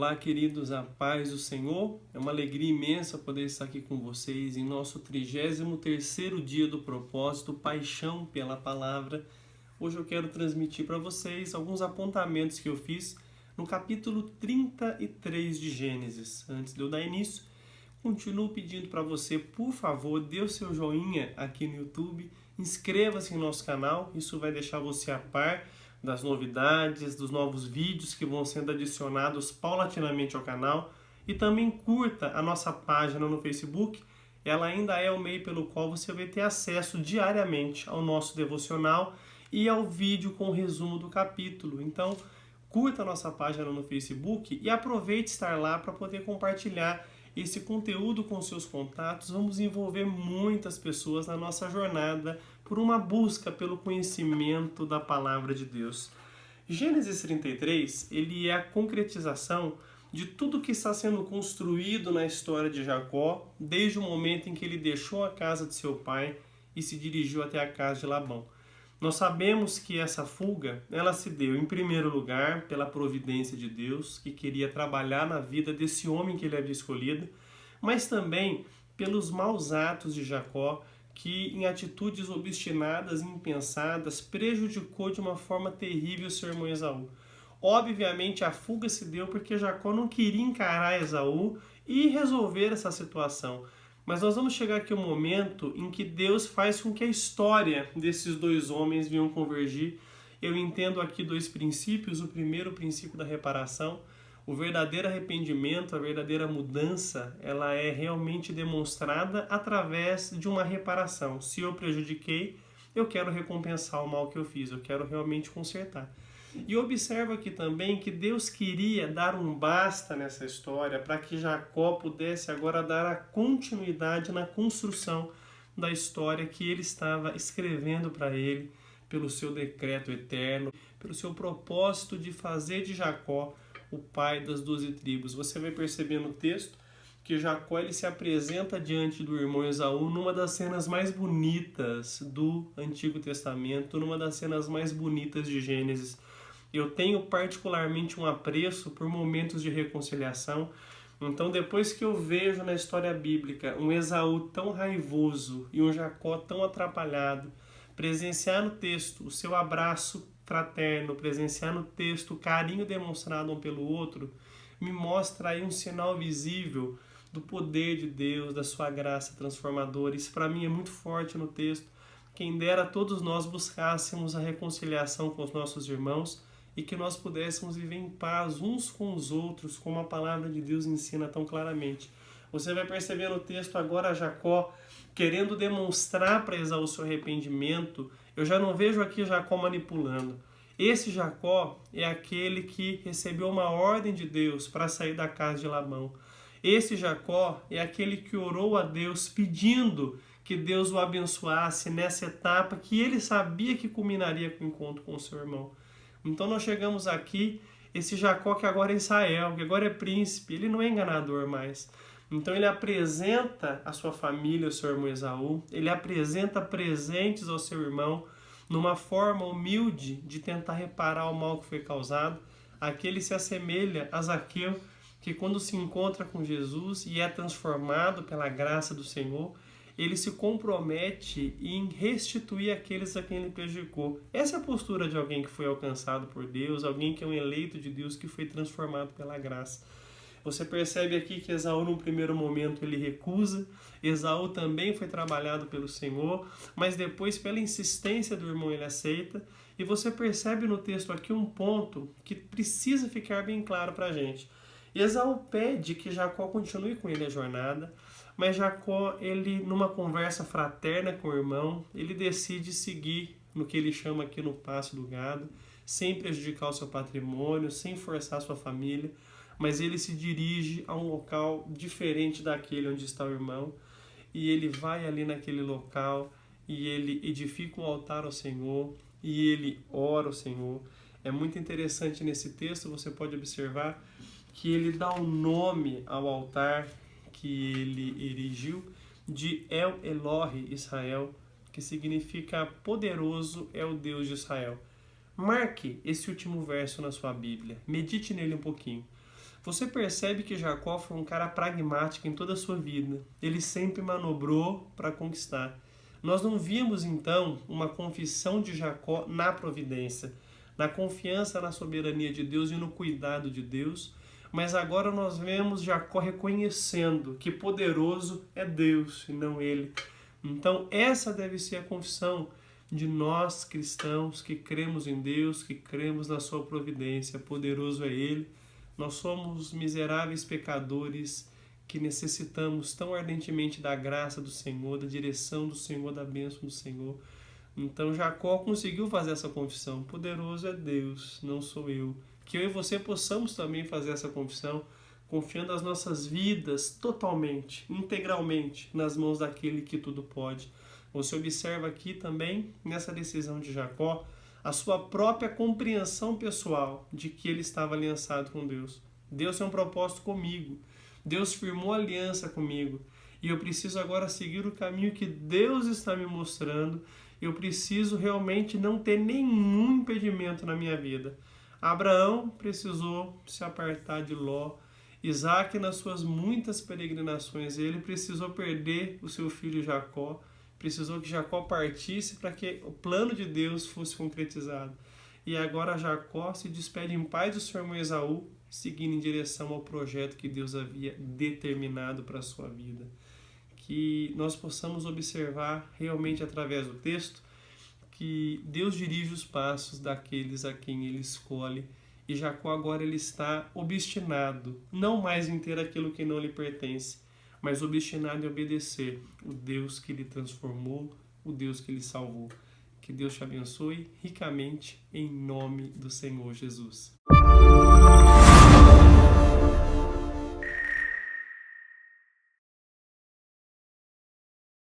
Olá, queridos, a paz do Senhor. É uma alegria imensa poder estar aqui com vocês em nosso 33º dia do propósito, Paixão pela Palavra. Hoje eu quero transmitir para vocês alguns apontamentos que eu fiz no capítulo 33 de Gênesis. Antes de eu dar início, continuo pedindo para você, por favor, dê o seu joinha aqui no YouTube, inscreva-se em nosso canal, isso vai deixar você a par das novidades, dos novos vídeos que vão sendo adicionados paulatinamente ao canal, e também curta a nossa página no Facebook. Ela ainda é o meio pelo qual você vai ter acesso diariamente ao nosso devocional e ao vídeo com o resumo do capítulo. Então, curta a nossa página no Facebook e aproveite estar lá para poder compartilhar esse conteúdo com seus contatos. Vamos envolver muitas pessoas na nossa jornada por uma busca pelo conhecimento da Palavra de Deus. Gênesis 33, ele é a concretização de tudo que está sendo construído na história de Jacó, desde o momento em que ele deixou a casa de seu pai e se dirigiu até a casa de Labão. Nós sabemos que essa fuga, ela se deu em primeiro lugar pela providência de Deus, que queria trabalhar na vida desse homem que ele havia escolhido, mas também pelos maus atos de Jacó, que em atitudes obstinadas e impensadas prejudicou de uma forma terrível seu irmão Esaú. Obviamente a fuga se deu porque Jacó não queria encarar Esaú e resolver essa situação. Mas nós vamos chegar aqui ao momento em que Deus faz com que a história desses dois homens venham convergir. Eu entendo aqui dois princípios. O primeiro, o princípio da reparação. O verdadeiro arrependimento, a verdadeira mudança, ela é realmente demonstrada através de uma reparação. Se eu prejudiquei, eu quero recompensar o mal que eu fiz, eu quero realmente consertar. E observa aqui também que Deus queria dar um basta nessa história para que Jacó pudesse agora dar a continuidade na construção da história que ele estava escrevendo para ele pelo seu decreto eterno, pelo seu propósito de fazer de Jacó o pai das 12 tribos. Você vai perceber no texto que Jacó ele se apresenta diante do irmão Esaú numa das cenas mais bonitas do Antigo Testamento, numa das cenas mais bonitas de Gênesis. Eu tenho particularmente um apreço por momentos de reconciliação. Então, depois que eu vejo na história bíblica um Esaú tão raivoso e um Jacó tão atrapalhado, presenciar no texto o seu abraço fraterno, presenciar no texto o carinho demonstrado um pelo outro, me mostra aí um sinal visível do poder de Deus, da sua graça transformadora. Isso para mim é muito forte no texto. Quem dera todos nós buscássemos a reconciliação com os nossos irmãos e que nós pudéssemos viver em paz uns com os outros, como a palavra de Deus ensina tão claramente. Você vai perceber no texto agora Jacó querendo demonstrar para Esaú o seu arrependimento. Eu já não vejo aqui Jacó manipulando. Esse Jacó é aquele que recebeu uma ordem de Deus para sair da casa de Labão. Esse Jacó é aquele que orou a Deus pedindo que Deus o abençoasse nessa etapa que ele sabia que culminaria com o encontro com o seu irmão. Então nós chegamos aqui, esse Jacó que agora é Israel, que agora é príncipe, ele não é enganador mais. Então ele apresenta a sua família, o seu irmão Esaú, ele apresenta presentes ao seu irmão numa forma humilde de tentar reparar o mal que foi causado. Aqui ele se assemelha a Zaqueu, que quando se encontra com Jesus e é transformado pela graça do Senhor, ele se compromete em restituir aqueles a quem ele prejudicou. Essa é a postura de alguém que foi alcançado por Deus, alguém que é um eleito de Deus, que foi transformado pela graça. Você percebe aqui que Esaú, num primeiro momento, ele recusa. Esaú também foi trabalhado pelo Senhor, mas depois, pela insistência do irmão, ele aceita. E você percebe no texto aqui um ponto que precisa ficar bem claro para a gente. Esaú pede que Jacó continue com ele a jornada, mas Jacó, ele, numa conversa fraterna com o irmão, ele decide seguir no que ele chama aqui no pasto do gado, sem prejudicar o seu patrimônio, sem forçar a sua família, mas ele se dirige a um local diferente daquele onde está o irmão, e ele vai ali naquele local, e ele edifica um altar ao Senhor, e ele ora ao Senhor. É muito interessante nesse texto, você pode observar que ele dá um nome ao altar que ele erigiu de El Elohe Israel, que significa poderoso é o Deus de Israel. Marque esse último verso na sua Bíblia, medite nele um pouquinho. Você percebe que Jacó foi um cara pragmático em toda a sua vida. Ele sempre manobrou para conquistar. Nós não víamos, então, uma confissão de Jacó na providência, na confiança na soberania de Deus e no cuidado de Deus, mas agora nós vemos Jacó reconhecendo que poderoso é Deus e não ele. Então, essa deve ser a confissão de nós cristãos que cremos em Deus, que cremos na sua providência. Poderoso é Ele. Nós somos miseráveis pecadores que necessitamos tão ardentemente da graça do Senhor, da direção do Senhor, da bênção do Senhor. Então Jacó conseguiu fazer essa confissão. Poderoso é Deus, não sou eu. Que eu e você possamos também fazer essa confissão, confiando as nossas vidas totalmente, integralmente nas mãos daquele que tudo pode. Você observa aqui também, nessa decisão de Jacó, a sua própria compreensão pessoal de que ele estava aliançado com Deus. Deus tem um propósito comigo. Deus firmou aliança comigo. E eu preciso agora seguir o caminho que Deus está me mostrando. Eu preciso realmente não ter nenhum impedimento na minha vida. Abraão precisou se apartar de Ló. Isaac, nas suas muitas peregrinações, ele precisou perder o seu filho Jacó. Precisou que Jacó partisse para que o plano de Deus fosse concretizado. E agora Jacó se despede em paz do seu irmão Esaú, seguindo em direção ao projeto que Deus havia determinado para a sua vida. Que nós possamos observar realmente através do texto que Deus dirige os passos daqueles a quem Ele escolhe. E Jacó agora ele está obstinado, não mais em ter aquilo que não lhe pertence, mas obstinado em obedecer o Deus que lhe transformou, o Deus que lhe salvou. Que Deus te abençoe ricamente em nome do Senhor Jesus.